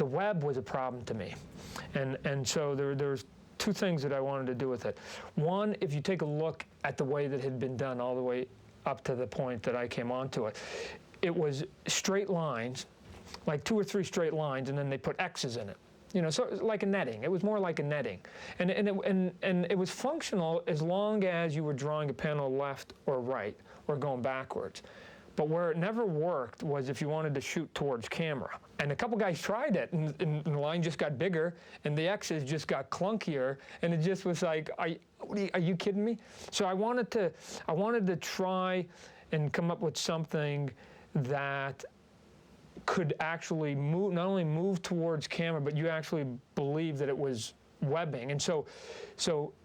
the web was a problem to me. And so there's two things that I wanted to do with it. One, if you take a look at the way that it had been done all the way up to the point that I came onto it, it was straight lines, like 2 or 3 straight lines, and then they put X's in it. You know, so it was like a netting. It was more like a netting. And it was functional as long as you were drawing a panel left or right or going backwards. But where it never worked was if you wanted to shoot towards camera. And a couple guys tried it, and the line just got bigger, and the X's just got clunkier, and it just was like, are you kidding me? So I wanted to try and come up with something that could actually move, not only move towards camera, but you actually believe that it was webbing. And so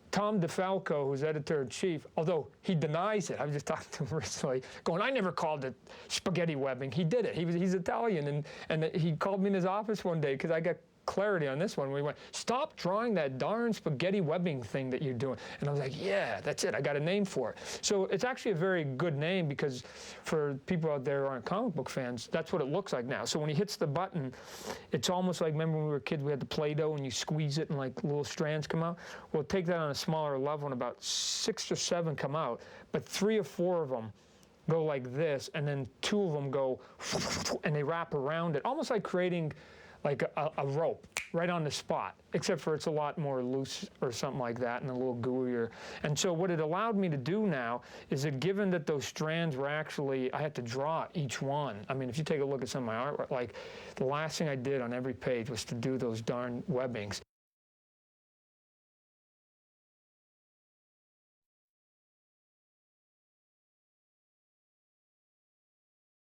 Tom DeFalco, who's editor-in-chief, although he denies it, I was just talking to him recently, going, I never called it spaghetti webbing. He did it. He's Italian, and he called me in his office one day because I got clarity on this one. We went, stop drawing that darn spaghetti webbing thing that you're doing. And I was like, yeah, that's it. I got a name for it. So it's actually a very good name because for people out there who aren't comic book fans, that's what it looks like now. So when he hits the button, it's almost like, remember when we were kids, we had the Play-Doh and you squeeze it and like little strands come out? Well, take that on a smaller level and about 6 or 7 come out, but 3 or 4 of them go like this, and then 2 of them go and they wrap around it, almost like creating like a rope right on the spot, except for it's a lot more loose or something like that and a little gooier. And so what it allowed me to do now is that given that those strands were actually, I had to draw each one. I mean, if you take a look at some of my artwork, like the last thing I did on every page was to do those darn webbings.